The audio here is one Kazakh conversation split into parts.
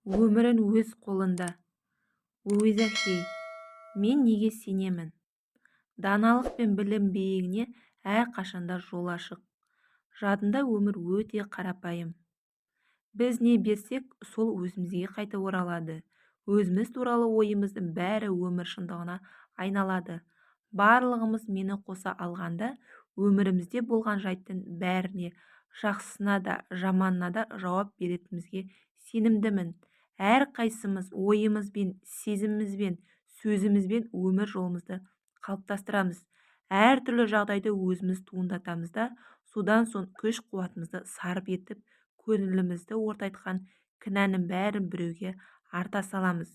Өмірін өз қолында. Уизахи. Мен неге сенемін? Даналық пен білім биігіне әрқашанда жол ашық. Жадында өмір өте қарапайым. Біз не берсек, сол өзімізге қайта оралады. Өзіміз туралы ойымыздың бәрі өмір шындығына айналады. Барлығымыз мені қоса алғанда, өмірімізде болған жайттың бәріне, жақсысына да, жаманына да жауап беретінімізге сенімдімін. Әрқайсымыз ойымызбен, сезімімізбен, сөзімізбен өмір жолымызды қалыптастырамыз. Әртүрлі жағдайды өзіміз туындатамыз да, содан соң күш-қуатымызды сарп етіп, көңілімізді ортайтқан кінәнің бәрін біреуге арта саламыз.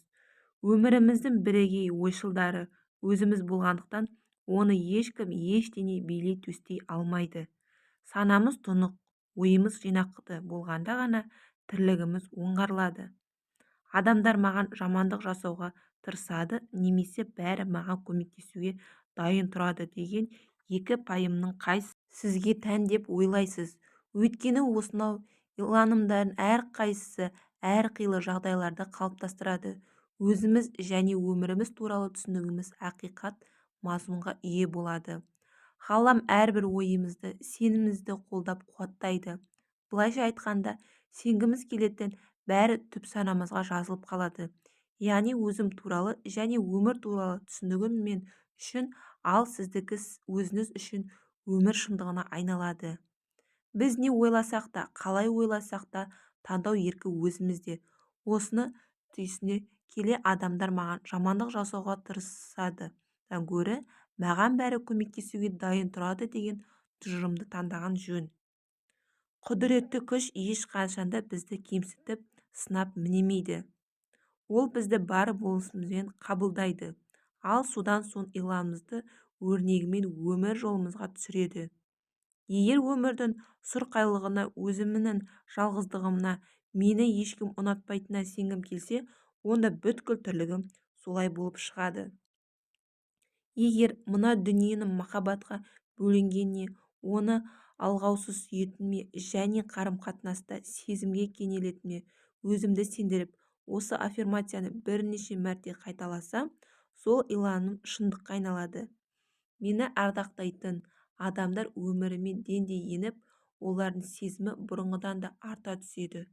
Өміріміздің бірегей ойшылдары өзіміз болғандықтан, оны ешкім ештеңе билей төстей алмайды. Санамыз тұнық, ойымыз жинақы болғанда ғана тірлігіміз оңғарылады. Адамдар маған жамандық жасауға тырысады, немесе бәрі маған көмектесуге дайын тұрады деген екі пайымның қайсысы сізге тән деп ойлайсыз? Өйткені осынау иланымдардың әрқайсысы әрқилы жағдайларды қалыптастырады. Өзіміз және өміріміз туралы түсінігіміз ақиқат мазмұнға ие болады. Ғалам әрбір ойымызды, сенімімізді қолдап қуаттайды. Былайша айтқанда, сенгіміз келетін бәрі түп санамызға жазылып қалады. Яғни өзім туралы және өмір туралы түсінігім мен үшін, ал сіздікі өзіңіз үшін өмір шындығына айналады. Біз не ойласақ та, қалай ойласақ та, таңдау еркі өзімізде. Осыны түйсіне келе адамдар маған жамандық жасауға тырысады гөрі маған бәрі көмектесуге дайын тұрады деген тұжырымды таңдаған жөн. Құдіретті күш ешқашанда бізді кемсітіп, сынап мінемейді. Ол бізді бар болысымызбен қабылдайды, ал содан соң иланымызды өрнегімен өмір жолымызға түсіреді. Егер өмірдің сұрқайлығына, өзімнің жалғыздығымна, мені ешкім ұнатпайтынына сенгім келсе, онда бүткіл тірлігім солай болып шығады. Егер мына дүниенің махаббатқа бөленгеніне, оны алғаусыз сүйетініме және қарым-қатынаста сезімге кенелетініме өзімді сендіріп, осы аффирмацияны бірнеше мәрте қайталасам, сол иланым шындыққа айналады. Мені ардақтайтын адамдар өміріме дендей еніп, олардың сезімі бұрынғыдан да арта түседі.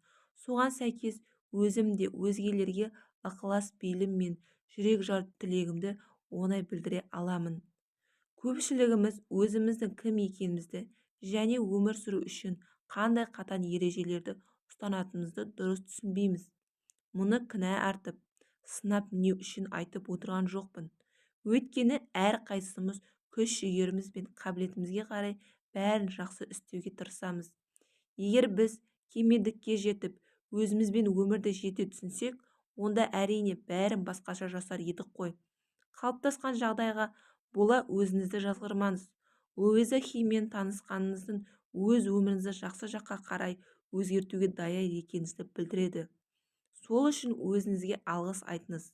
Соған сәйкес өзім де өзгелерге ықылас пейілім мен жүрек жар тілегімді оңай білдіре аламын. Көпшілігіміз өзіміздің кім екенімізді және өмір сүру үшін қандай қатаң ережелерді ұстанатынымызды дұрыс түсінбейміз. Мұны кінә артып, сынап мінеу үшін айтып отырған жоқпын. Өйткені әрқайсымыз күш-жігеріміз бен қабілетімізге қарай бәрін жақсы істеуге тырысамыз. Егер біз кемелдікке жетіп, өзімізбен өмірді жете түсінсек, онда әрине бәрін басқаша жасар едік қой. Қалыптасқан жағдайға бола өзіңізді жазғырмаңыз. Уизахимен танысқаныңыздың өз өміріңізді жақсы жаққа қарай өзгертуге даяр екеніңізді білдіреді. Сол үшін өзіңізге алғыс айтыңыз.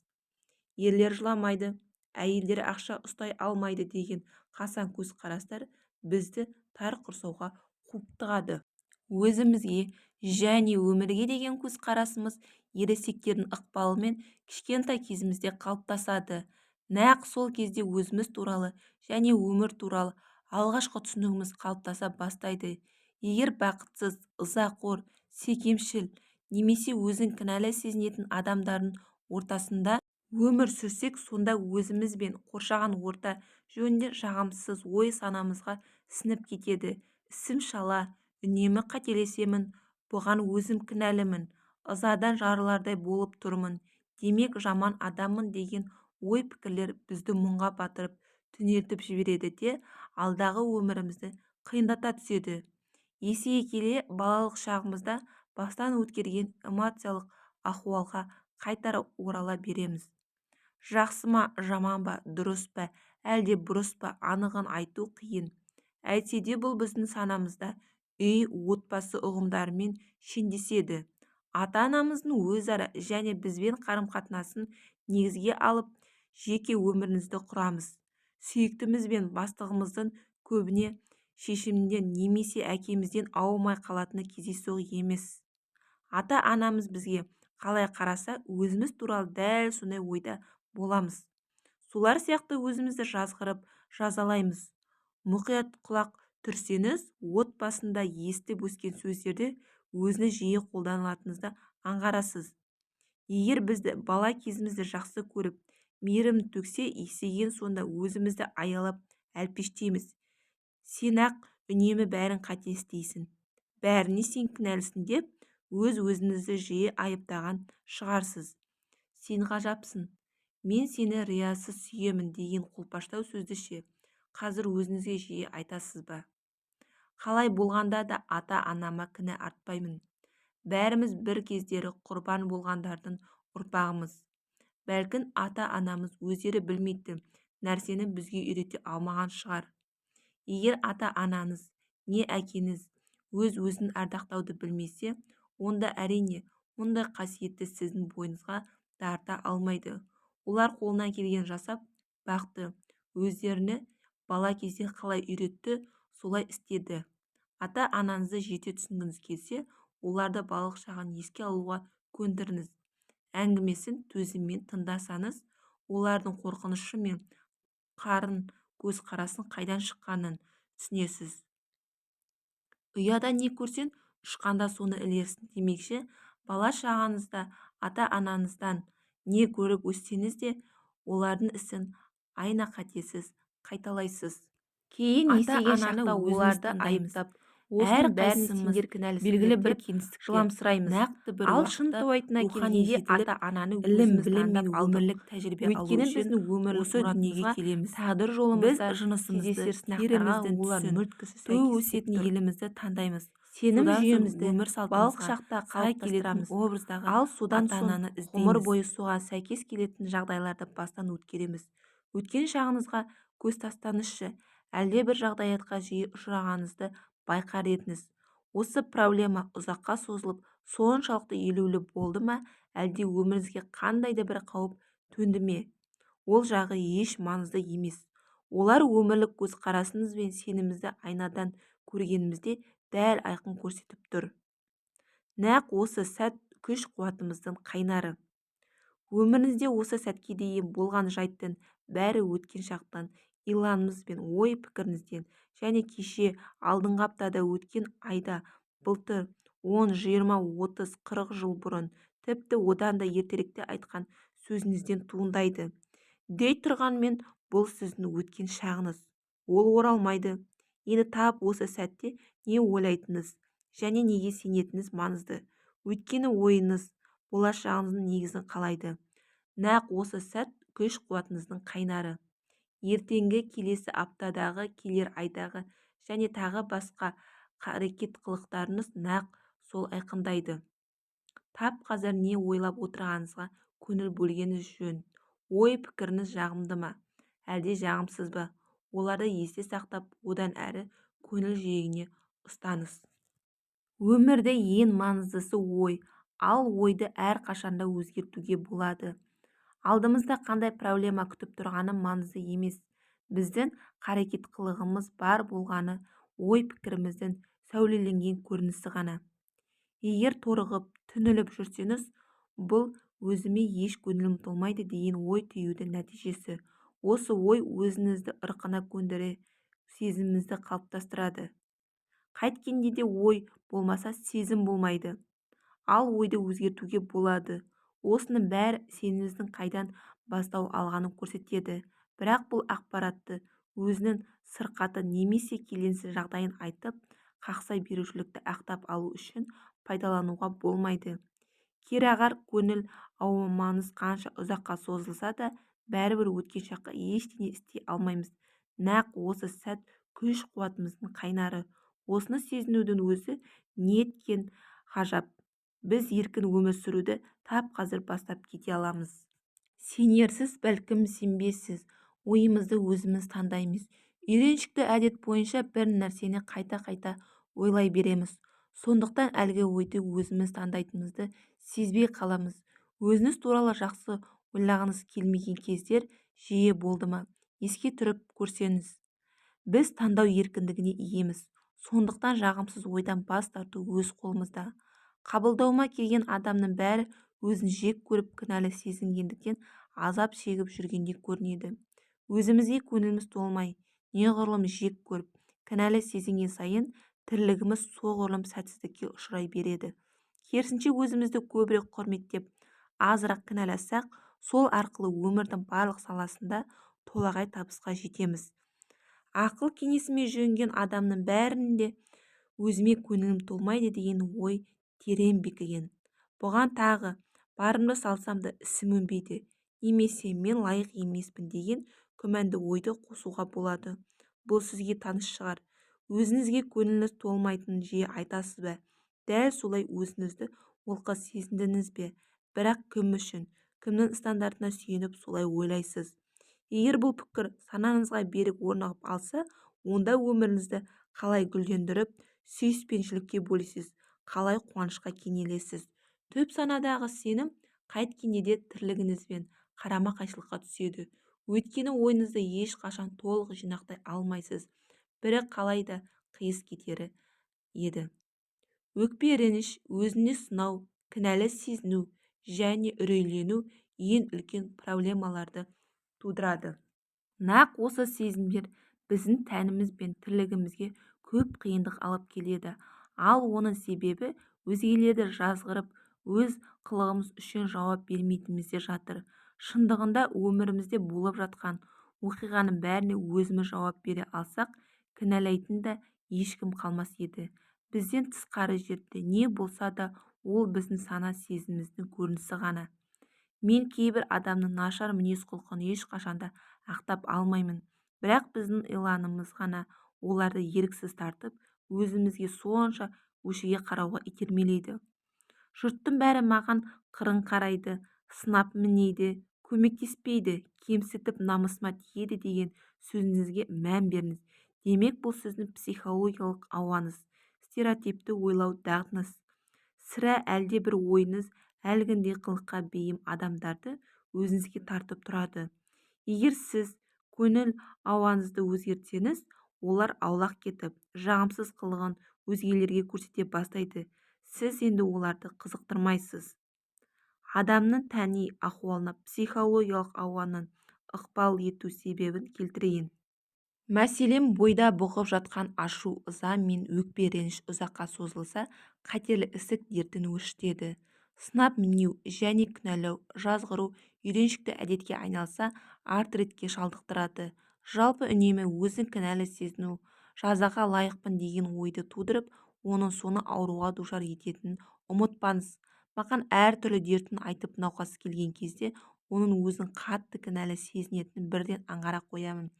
Ерлер жыламайды, әйелдер ақша ұстай алмайды деген қасаң көзқарастар бізді тар құрсауға қуып тығады. Өзімізге және өмірге деген көзқарасымыз ересектердің ықпалымен кішкентай кезімізде қалыптасады. Нақ сол кезде өзіміз туралы және өмір туралы алғашқы түсінігіміз қалыптаса бастайды. Егер бақытсыз, ызақор, секемшіл немесе өзін кінәлі сезінетін адамдардың ортасында өмір сүрсек, сонда өзіміз бен қоршаған орта жөнінде жағымсыз ой санамызға сіңіп кетеді. Ісім шала, үнемі қателесемін, бұған өзім кінәлімін, ызадан жарылардай болып тұрмын, демек жаман адаммын деген ой-пікірлер бізді мұңға батырып, түнертіп жібереді де алдағы өмірімізді қиындата түседі. Есейе келе балалық шағымызда бастан өткерген эмоциялық ахуалға қайтара орала береміз. Жақсы ма, жаман ба, дұрыс па, әлде бұрыс па анығын айту қиын. Әйтсе де бұл біздің санамызда үй, отбасы ұғымдарымен шендеседі. Ата-анамыздың өзара және бізбен қарым-қатынасын негізге алып, жеке өмірімізді құрамыз. Сүйіктіміз бен бастығымыздың көбіне шешімден немесе әкемізден аумай қалатыны кездейсоқ емес. Ата-анамыз бізге қалай қараса өзіміз туралы дәл сондай ойда боламыз. Солар сияқты өзімізді жазғырып жазалаймыз. Мұқият құлақ түрсеңіз, отбасында естіп өскен сөздерде өзіңіз жиі қолданылатыныңызды аңғарасыз. Егер бізді бала кезімізді жақсы көріп, мейірім төксе, есейген сонда өзімізді аялап әлпештейміз. Сен ақ үнемі бәрін қате істейсің, бәріне сен кінәлісің деп өз-өзіңізді жиі айыптаған шығарсыз. Сен ғажапсың, мен сені риясыз сүйемін деген қолпаштау сөзді ше, қазір өзіңізге жиі айтасыз ба? Қалай болғанда да ата-анама кінә артпаймын. Бәріміз бір кездері құрбан болғандардың ұрпағымыз. Бәлкім ата-анамыз өздері білмейтін нәрсені бізге үйрете алмаған шығар. Егер ата-анаңыз не әкеңіз өз-өзін ардақтауды білмесе, онда әрине мұндай қасиетті сіздің бойыңызға дарта алмайды. Олар қолынан келген жасап бақты, өздеріне бала кезде қалай үйретті, солай істеді. Ата-анаңызды жете түсінгіңіз келсе, оларды балық шағын еске алуға көндіріңіз. Әңгімесін төзіммен тыңдасаңыз, олардың қорқынышы мен қарын көзқарасын қайдан шыққанын түсінесіз. Ұяда не көрсең, ұшқанда соны ілерсің демекші, бала шағаңызда ата-анаңыздан не көріп өссеңіз де, олардың ісін айна қатесіз қайталайсыз. Кейін есейген шақта оларды айыптап, осының бәрін сендер кінәлісіңдер деп жыламсыраймыз. Нақты бір уақытта рухани ата-ананы өзіміз таңдап өмірлік тәжірибе алу үшін осы дүниеге келеміз. Тағдыр жолымызда кездесер сынақтарға олар мүлткісі өсетін елімізді таңдаймыз. Сенім жүйемізді балық шақта қалыптастырамыз. Ал содан соң ғұмыр бойы соған сәйкес келетін жағдайларды бастан өткереміз. Өткен шағыңызға көз тастаңызшы, әлде бір жағдаятқа жиі ұшырағаныңызды байқар едіңіз. Осы проблема ұзаққа созылып, соншалықты елеулі болды ма, әлде өміріңізге қандай да бір қауіп төнді ме? Ол жағы еш маңызды емес. Олар өмірлік көзқарасыңыз бен сеніміңізді айнадан көргенімізде дәл айқын көрсетіп тұр. Нақ осы сәт күш-қуатымыздың қайнары. Өміріңізде осы сәтке дейін болған жайттың бәрі өткен шақтан, иланыңыз бен ой пікіріңізден, және кеше, алдыңғы аптада, өткен айда, былтыр, 10, 20, 30, 40 жыл бұрын, тіпті одан да ертеректе айтқан сөзіңізден туындайды. Дей тұрғанмен, бұл сіздің өткен шағыңыз. Ол оралмайды. Енді тап осы сәтте не ойлайтыныңыз және неге сенетініңіз маңызды. Өйткені ойыңыз болашағыңыздың негізін қалайды. Нақ осы сәт күш-қуатыңыздың қайнары. Ертеңгі, келесі аптадағы, келер айдағы және тағы басқа әрекет қылықтарыңыз нақ сол айқындайды. Тап қазір не ойлап отырғаныңызға көңіл бөлгеніңіз жөн. Ой пікіріңіз жағымды ма, әлде жағымсыз ба? Оларды есте сақтап, одан әрі көңіл жиегіне ұстаңыз. Өмірде ең маңыздысы ой, ал ойды әрқашанда өзгертуге болады. Алдымызда қандай проблема күтіп тұрғаны маңызды емес. Біздің қарекет қылығымыз бар болғаны ой пікіріміздің сәулеленген көрінісі ғана. Егер торығып, түніліп жүрсеңіз, бұл өзіме еш көңілім толмайды деген ой түюдің нәтижесі. Осы ой өзіңізді ырқына көндіре, сезіміңізді қалыптастырады. Қайткенде де ой болмаса сезім болмайды. Ал ойды өзгертуге болады. Осының бәрі сеніміңіздің қайдан бастау алғанын көрсетеді. Бірақ бұл ақпаратты өзінің сырқаты немесе келеңсіз жағдайын айтып, қақсай берушілікті ақтап алу үшін пайдалануға болмайды. Керағар көңіл ауырмаңыз қанша ұзаққа созылса да, бәрібір өткен шаққа ештеңе істей алмаймыз. Нақ осы сәт күш-қуатымыздың қайнары. Осыны сезінудің өзі неткен ғажап. Біз еркін өмір сүруді тап қазір бастап кете аламыз. Сенерсіз, бәлкім сенбессіз, ойымызды өзіміз таңдаймыз. Үйреншікті әдет бойынша бір нәрсені қайта-қайта ойлай береміз. Сондықтан әлгі ойды өзіміз таңдайтынымызды сезбей қаламыз. Өзіңіз туралы жақсы ойлағыңыз келмеген кездер жиі болды ма? Еске түріп көрсеңіз. Біз таңдау еркіндігіне иеміз. Сондықтан жағымсыз ойдан бас тарту өз қолымызда. Қабылдауыма келген адамның бәрі өзін жек көріп кінәлі сезінгендіктен азап шегіп жүргендей көрінеді. Өзімізге көңіліміз толмай, неғұрлым жек көріп, кінәлі сезінген сайын тірлігіміз соғұрлым сәтсіздікке ұшырай береді. Керісінше өзімізді көбірек құрметтеп, азырақ кінәласақ, сол арқылы өмірдің барлық саласында толағай табысқа жетеміз. Ақыл кеңесімен жүгінген адамның бәрінде өзіме көңілім толмайды деген ой терең бекіген. Бұған тағы барымды салсам да ісім өнбейді, немесе мен лайық емеспін деген күмәнді ойды қосуға болады. Бұл сізге таныс шығар. Өзіңізге көңіліңіз толмайтынын жиі айтасыз ба? Дәл солай өзіңізді олқы сезіндіңіз бе? Бірақ кім үшін, кімнің стандартына сүйеніп солай ойлайсыз? Егер бұл пікір санаңызға берік орнығып алса, онда өміріңізді қалай гүлдендіріп, сүйіспеншілікке бөлесіз, қалай қуанышқа кенелесіз. Түп санадағы сенім қайткенде де тірлігіңізбен қарама-қайшылыққа түседі. Өйткені ойыңызды ешқашан толық жинақтай алмайсыз. Бірі қалай да қиыс кетері еді. Өкпе, реніш, өзіне сынау, кінәлі сезіну және үрейлену ең үлкен проблемаларды тудырады. Нақ осы сезімдер біздің тәніміз бен тірлігімізге көп қиындық алып келеді. Ал оның себебі өзгелерді жазғырып, өз қылығымыз үшін жауап бермейтінімізде жатыр. Шындығында өмірімізде болып жатқан оқиғаның бәріне өзіміз жауап бере алсақ, кінәлайтын да ешкім қалмас еді. Бізден тысқары жерде не болса да ол біздің сана сезіміміздің көрінісі ғана. Мен кейбір адамның нашар мінез-құлқын ешқашанда ақтап алмаймын. Бірақ біздің иланымыз ғана оларды еріксіз тартып, өзімізге сонша өшіге қарауға итермелейді. Жұрттың бәрі маған қырын қарайды, сынап мінейді, көмектеспейді, кемсітіп намысыма тиеді деген сөзіңізге мән беріңіз. Демек, бұл сіздің психологиялық ауаныз, стереотипті ойлау дағдыңыз. Сірә әлде бір ойыңыз әлгіндей қылыққа бейім адамдарды өзіңізге тартып тұрады. Егер сіз көңіл ауаңызды өзгертсеңіз, олар аулақ кетіп, жағымсыз қылығын өзгелерге көрсете бастайды. Сіз енді оларды қызықтырмайсыз. Адамның тәни ахуалына психологиялық ауаның ықпал ету себебін келтірейін. Мәселен, бойда бұғып жатқан ашу, ыза мен өкпе, реніш ұзаққа созылса, қатерлі ісік дертін өршітеді. Сынап мінеу және кінәлау, жазғыру үйреншікті әдетке айналса, артритке шалдықтырады. Жалпы үнемі өзін кінәлі сезіну, жазаға лайықпын деген ойды тудырып, оның соңы ауруға душар ететінін ұмытпаңыз. Маған әртүрлі дертін айтып науқас келген кезде, оның өзін қатты кінәлі сезінетінін бірден аңғара қоямын.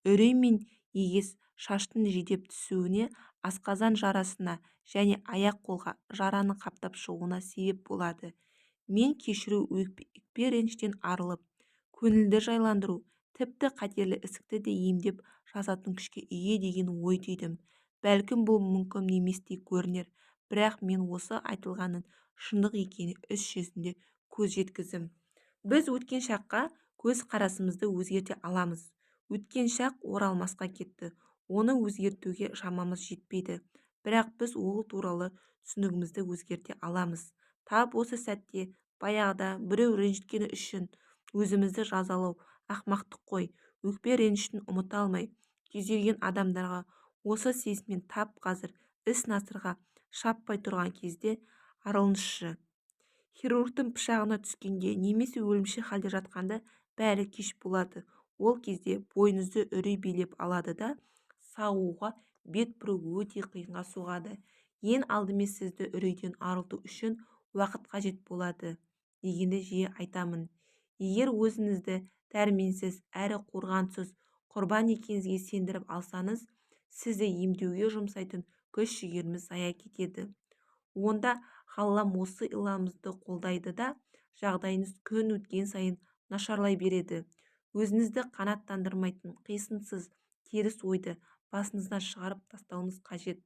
Үрей мен егес шаштың жидеп түсуіне, асқазан жарасына және аяқ-қолға жараның қаптап шығуына себеп болады. Мен кешіру, өкпе реніштен арылып, көңілді жайландыру, тіпті қатерлі ісікті де емдеп жазатын күшке ие деген ой түйдім. Бәлкім бұл мүмкін еместей көрінер, бірақ мен осы айтылғанның шындық екені іс жүзінде көз жеткіздім. Біз өткен шаққа көз қарасымызды өзгерте аламыз. Өткен шақ оралмасқа кетті. Оны өзгертуге шамамыз жетпейді. Бірақ біз ол туралы түсінігімізді өзгерте аламыз. Тап осы сәтте баяғыда біреу ренжіткені үшін өзімізді жазалау ақымақтық қой. Өкпе ренішін ұмыта алмай күйзелген адамдарға осы сезіммен тап қазір іс насырға шаппай тұрған кезде арылыңызшы. Хирургтың пышағына түскенде немесе өлімші халде жатқанда бәрі кеш болады. Ол кезде бойыңызды үрей билеп алады да, сауығуға бет бұру өте қиынға соғады. Ең алдымен сізді үрейден арылту үшін уақыт қажет болады дегенді жиі айтамын. Егер өзіңізді дәрменсіз әрі қорғансыз құрбан екеніңізге сендіріп алсаңыз, сізді емдеуге жұмсайтын күш-жігеріміз зая кетеді. Онда Аллам осы иламызды қолдайды да, жағдайыңыз күн өткен сайын нашарлай береді. Өзіңізді қанаттандырмайтын қисынсыз теріс ойды басыңыздан шығарып тастауыңыз қажет.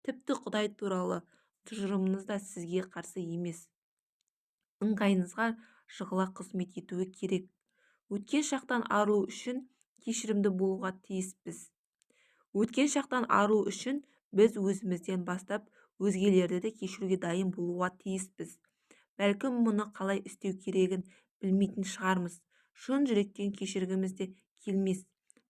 Тіпті Құдай туралы тұжырымыңыз да сізге қарсы емес, ыңғайыңызға жығыла қызмет етуі керек. Өткен шақтан арылу үшін кешірімді болуға тиіспіз. Өткен шақтан арылу үшін біз өзімізден бастап өзгелерді де кешіруге дайын болуға тиіспіз. бәлкім мұны қалай істеу керегін білмейтін шығармыз. Шын жүректен кешіргіміз де келмес.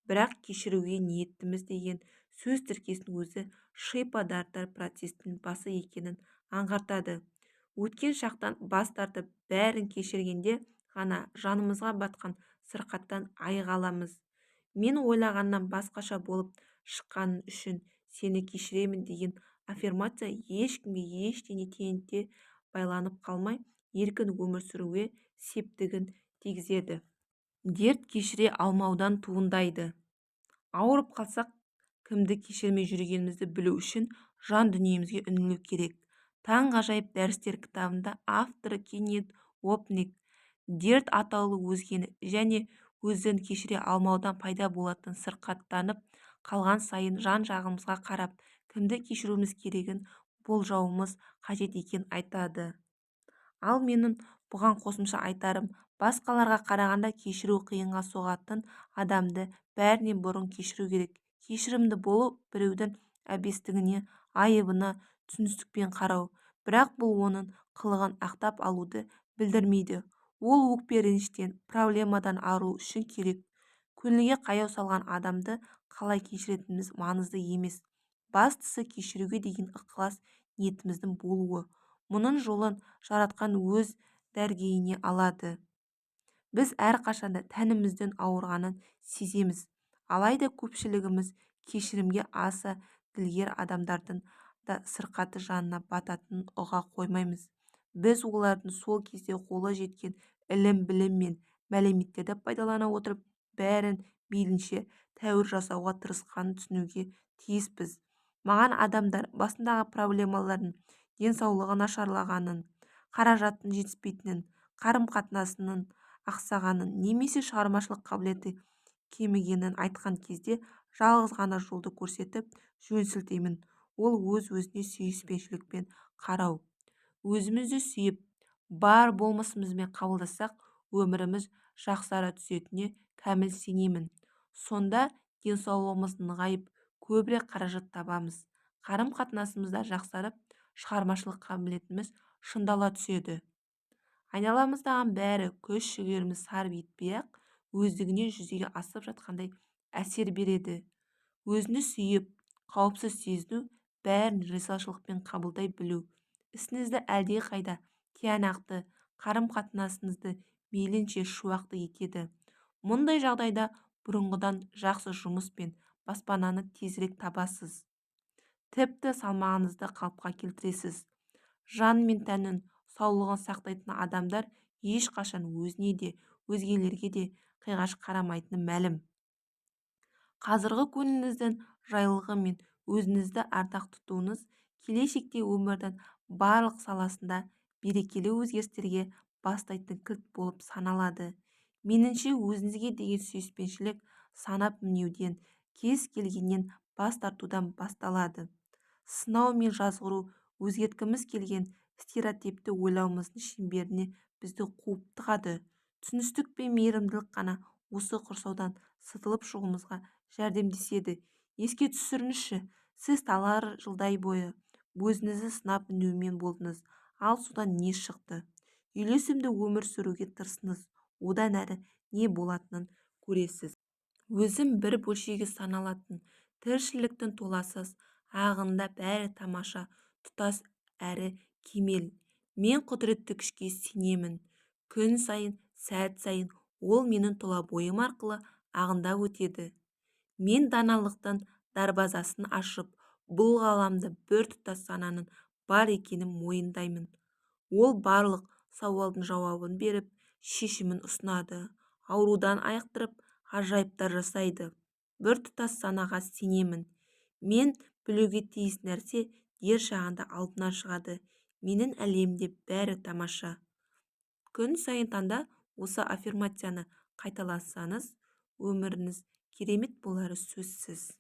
Бірақ кешіруге ниеттіміз деген сөз тіркесінің өзі шипа-дардар процестің басы екенін аңғартады. Өткен шақтан бас тартып бәрін кешіргенде ғана жанымызға батқан сырқаттан айыға аламыз. Мен ойлағаннан басқаша болып шыққаның үшін сені кешіремін деген аффирмация ешкімге ештеңе тиянекте байланып қалмай еркін өмір сүруге септігін тигізеді. Дерт кешіре алмаудан туындайды. Ауырып қалсақ, кімді кешірмей жүргенімізді білу үшін жан дүниемізге үңілу керек. Таңғажайып дәрістер кітабында авторы Кеннет Уопнек дерт атаулы өзгені және өзін кешіре алмаудан пайда болатын сырқаттанып қалған сайын жан-жағымызға қарап, кімді кешіруіміз керегін болжауымыз қажет екенін айтады. Ал менің бұған қосымша айтарым, басқаларға қарағанда кешіру қиынға соғатын адамды бәрінен бұрын кешіру керек. Кешірімді болу біреудің әбестігіне, айыбына түсіністікпен қарау. Бірақ бұл оның қылығын ақтап алуды білдірмейді. Ол өкпе реніштен, проблемадан арылу үшін керек. Көңілге қаяу салған адамды қалай кешіретініміз маңызды емес. Бастысы кешіруге деген ықылас ниетіміздің болуы. Мұның жолын жаратқан өз дәргейіне алады. Біз әрқашанда тәніміздің ауырғанын сеземіз. Алайда көпшілігіміз кешірімге аса ділгер адамдардың да сырқаты жанына бататынын ұға қоймаймыз. Біз олардың сол кезде қолы жеткен ілім, білім мен мәліметтерді пайдалана отырып бәрін мейлінше тәуір жасауға тырысқанын түсінуге тиіспіз. Маған адамдар басындағы проблемалардың, денсаулығы нашарлағанын, қаражаттың жетіспейтінін, қарым-қатынасының ақсағанын немесе шығармашылық қабілеті кемігенін айтқан кезде жалғыз ғана жолды көрсетіп жөн сілтеймін. Ол өз-өзіне сүйіспеншілікпен қарау. Өзімізді сүйіп, бар болмысымызбен қабылдасақ, өміріміз жақсара түсетініне кәміл сенемін. Сонда денсаулығымыз нығайып, көбірек қаражат табамыз. Қарым-қатынасымызда жақсарып, шығармашылық қабілетіміз шыңдала түседі. Айналамыздағы бәрі күш-жігеріміз сарп етпей-ақ өздігінен жүзеге асып жатқандай әсер береді. Өзіңді сүйіп, қауіпсіз сезіну, бәрін ризашылықпен қабылдай білу, ісіңізді әлдеқайда тиянақты, қарым-қатынасыңызды мейлінше шуақты етеді. Мұндай жағдайда бұрынғыдан жақсы жұмыс пен баспананы тезірек табасыз. Тіпті салмағыңызды қалыпқа келтіресіз. Жан мен тәннің саулығын сақтайтын адамдар ешқашан өзіне де, өзгелерге де қиғаш қарамайтыны мәлім. Қазіргі көңіліңіздің жайлылығы мен өзіңізді ардақ тұтуыңыз келешекте өмірдің барлық саласында берекелі өзгерістерге бастайтын кілт болып саналады. Меніңше өзіңізге деген сүйіспеншілік санап мінеуден, кез келгеннен бас тартудан басталады. Сынау мен жазғыру өзгерткіміз келген стереотипті ойлауымыздың шеңберіне бізді қуып тығады. Түсіністік пен мейірімділік қана осы құрсаудан сытылып шығуымызға жәрдемдеседі. Еске түсіріңізші, сіз талай жылдай бойы өзіңізді сынап мінеумен болдыңыз, ал содан не шықты? Үйлесімді өмір сүруге тырысыңыз, одан әрі не болатынын көресіз. Өзім бір бөлшегі саналатын тіршіліктің толассыз ағынында бәрі тамаша, тұтас әрі кемел. Мен құдіретті күшке сенемін. Күн сайын, сәт сайын ол менің тұла бойым арқылы ағындап өтеді. Мен даналықтың дарбазасын ашып, бұл ғаламда бір тұтас сананың бар екенін мойындаймын. Ол барлық сауалдың жауабын беріп, шешімін ұсынады, аурудан айықтырып, ғажайыптар жасайды. Бір тұтас санаға сенемін. Мен білуге тиіс нәрсе ер жағында алдынан шығады. Менің әлемімде бәрі тамаша. Күн сайын таңда осы аффирмацияны қайталасаңыз, өміріңіз керемет болары сөзсіз.